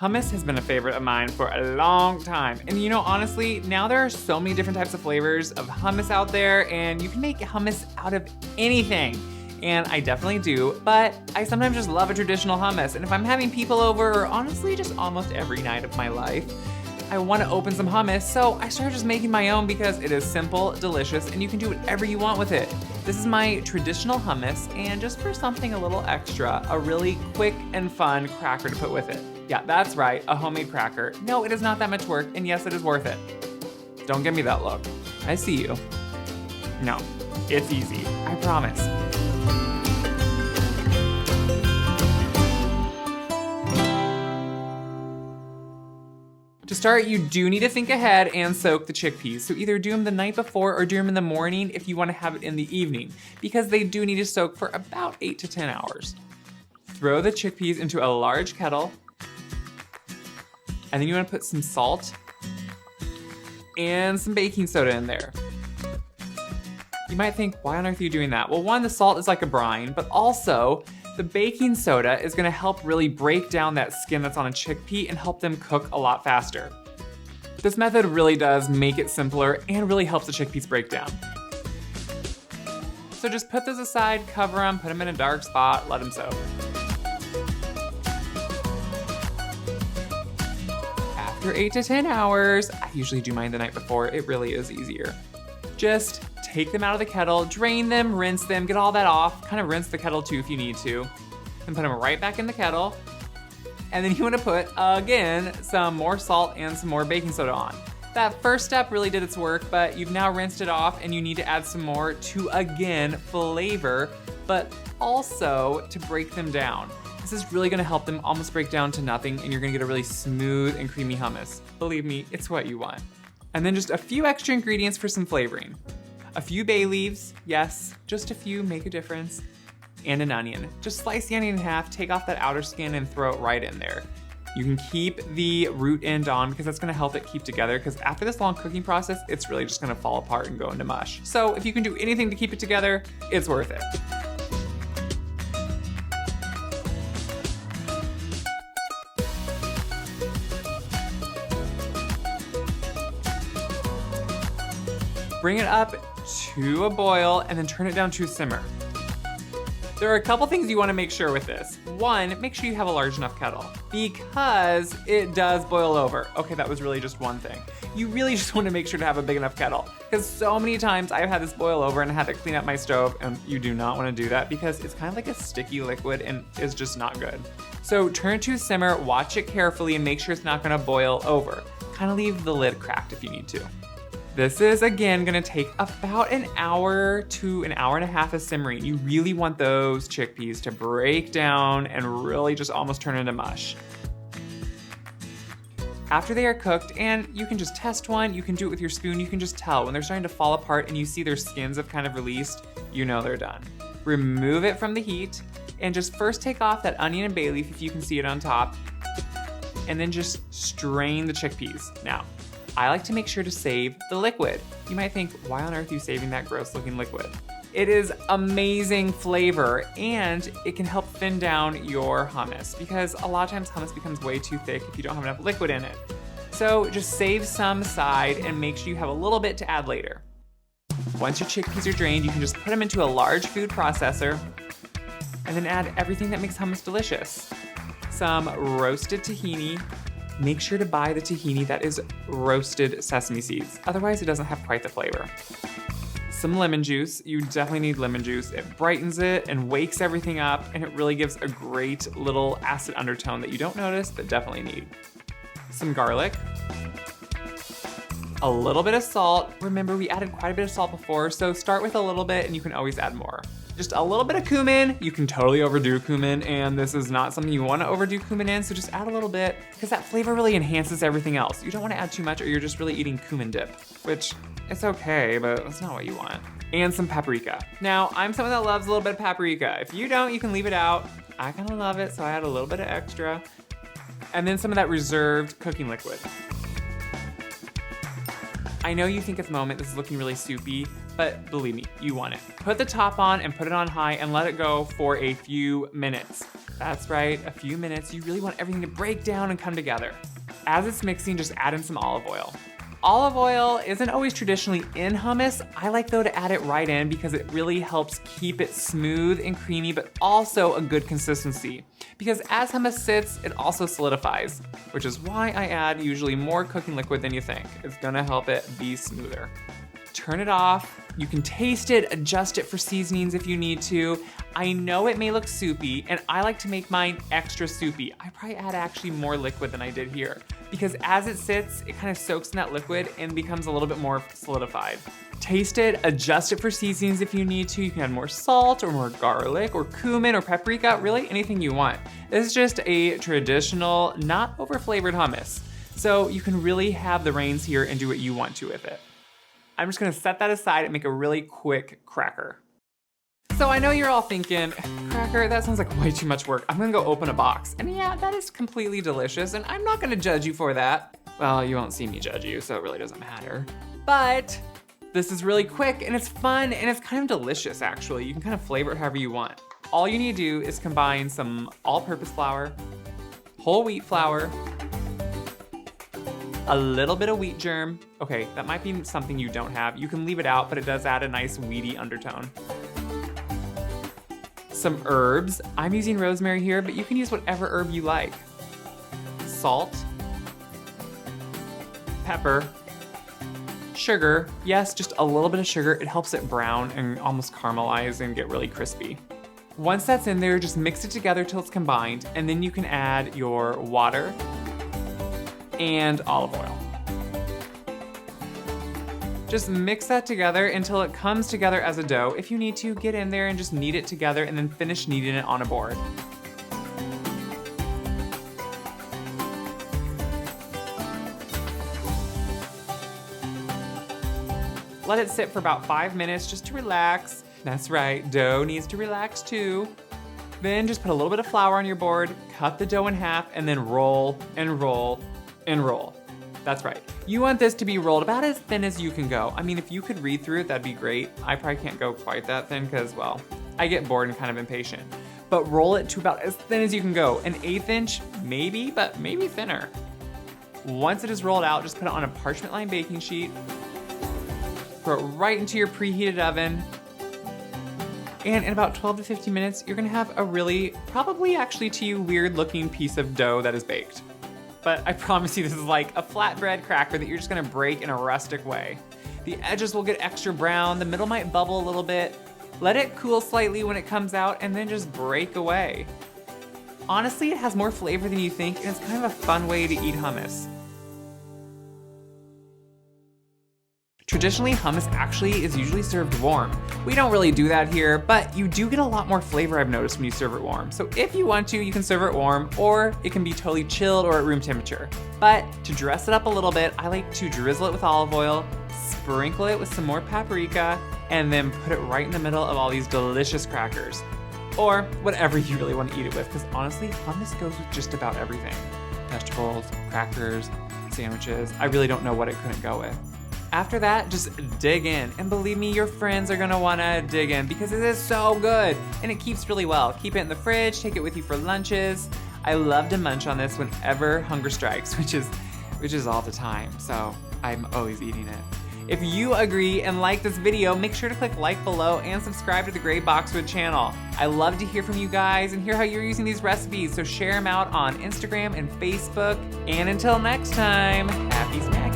Hummus has been a favorite of mine for a long time. And you know, honestly, now there are so many different types of flavors of hummus out there, and you can make hummus out of anything. And I definitely do, but I sometimes just love a traditional hummus. And if I'm having people over, or honestly just almost every night of my life, I want to open some hummus, so I started just making my own because it is simple, delicious, and you can do whatever you want with it. This is my traditional hummus, and just for something a little extra, a really quick and fun cracker to put with it. Yeah, that's right, a homemade cracker. No, it is not that much work, and yes, it is worth it. Don't give me that look. I see you. No, it's easy, I promise. To start, you do need to think ahead and soak the chickpeas. So either do them the night before or do them in the morning if you want to have it in the evening, because they do need to soak for about 8 to 10 hours. Throw the chickpeas into a large kettle, and then you want to put some salt and some baking soda in there. You might think, why on earth are you doing that? Well, one, the salt is like a brine, but also the baking soda is gonna help really break down that skin that's on a chickpea and help them cook a lot faster. This method really does make it simpler and really helps the chickpeas break down. So just put those aside, cover them, put them in a dark spot, let them soak. After 8 to 10 hours, I usually do mine the night before, it really is easier. Just take them out of the kettle, drain them, rinse them, get all that off. Kind of rinse the kettle too if you need to. And put them right back in the kettle. And then you want to put, again, some more salt and some more baking soda on. That first step really did its work, but you've now rinsed it off and you need to add some more to, again, flavor, but also to break them down. This is really gonna help them almost break down to nothing, and you're gonna get a really smooth and creamy hummus. Believe me, it's what you want. And then just a few extra ingredients for some flavoring. A few bay leaves, yes, just a few make a difference, and an onion. Just slice the onion in half, take off that outer skin and throw it right in there. You can keep the root end on because that's gonna help it keep together, because after this long cooking process, it's really just gonna fall apart and go into mush. So if you can do anything to keep it together, it's worth it. Bring it up to a boil and then turn it down to a simmer. There are a couple things you want to make sure with this. One, make sure you have a large enough kettle because it does boil over. Okay, that was really just one thing. You really just want to make sure to have a big enough kettle, because so many times I've had this boil over and I had to clean up my stove, and you do not want to do that because it's kind of like a sticky liquid and is just not good. So turn it to a simmer, watch it carefully, and make sure it's not going to boil over. Kind of leave the lid cracked if you need to. This is, again, gonna take about an hour to an hour and a half of simmering. You really want those chickpeas to break down and really just almost turn into mush. After they are cooked, and you can just test one, you can do it with your spoon, you can just tell when they're starting to fall apart and you see their skins have kind of released, you know they're done. Remove it from the heat and just first take off that onion and bay leaf if you can see it on top, and then just strain the chickpeas. Now, I like to make sure to save the liquid. You might think, why on earth are you saving that gross looking liquid? It is amazing flavor, and it can help thin down your hummus, because a lot of times hummus becomes way too thick if you don't have enough liquid in it. So just save some aside and make sure you have a little bit to add later. Once your chickpeas are drained, you can just put them into a large food processor and then add everything that makes hummus delicious. Some roasted tahini. Make sure to buy the tahini that is roasted sesame seeds. Otherwise, it doesn't have quite the flavor. Some lemon juice. You definitely need lemon juice. It brightens it and wakes everything up, and it really gives a great little acid undertone that you don't notice, but definitely need. Some garlic. A little bit of salt. Remember, we added quite a bit of salt before, so start with a little bit and you can always add more. Just a little bit of cumin. You can totally overdo cumin, and this is not something you want to overdo cumin in, so just add a little bit, because that flavor really enhances everything else. You don't want to add too much or you're just really eating cumin dip, which it's okay, but that's not what you want. And some paprika. Now, I'm someone that loves a little bit of paprika. If you don't, you can leave it out. I kind of love it, so I add a little bit of extra. And then some of that reserved cooking liquid. I know you think at the moment this is looking really soupy, but believe me, you want it. Put the top on and put it on high and let it go for a few minutes. That's right, a few minutes. You really want everything to break down and come together. As it's mixing, just add in some olive oil. Olive oil isn't always traditionally in hummus. I like though to add it right in because it really helps keep it smooth and creamy, but also a good consistency. Because as hummus sits, it also solidifies, which is why I add usually more cooking liquid than you think. It's gonna help it be smoother. Turn it off. You can taste it, adjust it for seasonings if you need to. I know it may look soupy, and I like to make mine extra soupy. I probably add actually more liquid than I did here, because as it sits, it kind of soaks in that liquid and becomes a little bit more solidified. Taste it, adjust it for seasonings if you need to. You can add more salt or more garlic or cumin or paprika, really anything you want. This is just a traditional, not over-flavored hummus. So you can really have the reins here and do what you want to with it. I'm just gonna set that aside and make a really quick cracker. So I know you're all thinking, cracker, that sounds like way too much work. I'm gonna go open a box. And yeah, that is completely delicious, and I'm not gonna judge you for that. Well, you won't see me judge you, so it really doesn't matter. But this is really quick, and it's fun, and it's kind of delicious, actually. You can kind of flavor it however you want. All you need to do is combine some all-purpose flour, whole wheat flour, a little bit of wheat germ. Okay, that might be something you don't have. You can leave it out, but it does add a nice weedy undertone. Some herbs. I'm using rosemary here, but you can use whatever herb you like. Salt, pepper, sugar. Yes, just a little bit of sugar. It helps it brown and almost caramelize and get really crispy. Once that's in there, just mix it together till it's combined, and then you can add your water and olive oil. Just mix that together until it comes together as a dough. If you need to, get in there and just knead it together and then finish kneading it on a board. Let it sit for about 5 minutes just to relax. That's right, dough needs to relax too. Then just put a little bit of flour on your board, cut the dough in half, and then roll and roll and roll. That's right. You want this to be rolled about as thin as you can go. I mean, if you could read through it, that'd be great. I probably can't go quite that thin because, well, I get bored and kind of impatient. But roll it to about as thin as you can go. An 1/8 inch, maybe, but maybe thinner. Once it is rolled out, just put it on a parchment lined baking sheet. Throw it right into your preheated oven. And in about 12 to 15 minutes, you're gonna have a really, probably actually to you, weird looking piece of dough that is baked. But I promise you this is like a flatbread cracker that you're just gonna break in a rustic way. The edges will get extra brown, the middle might bubble a little bit. Let it cool slightly when it comes out and then just break away. Honestly, it has more flavor than you think, and it's kind of a fun way to eat hummus. Traditionally, hummus actually is usually served warm. We don't really do that here, but you do get a lot more flavor, I've noticed, when you serve it warm. So if you want to, you can serve it warm, or it can be totally chilled or at room temperature. But to dress it up a little bit, I like to drizzle it with olive oil, sprinkle it with some more paprika, and then put it right in the middle of all these delicious crackers. Or whatever you really want to eat it with, because honestly, hummus goes with just about everything. Vegetables, crackers, sandwiches. I really don't know what it couldn't go with. After that, just dig in. And believe me, your friends are gonna wanna dig in because it is so good and it keeps really well. Keep it in the fridge, take it with you for lunches. I love to munch on this whenever hunger strikes, which is all the time. So I'm always eating it. If you agree and like this video, make sure to click like below and subscribe to the Gray Boxwood channel. I love to hear from you guys and hear how you're using these recipes, so share them out on Instagram and Facebook. And until next time, happy snacking.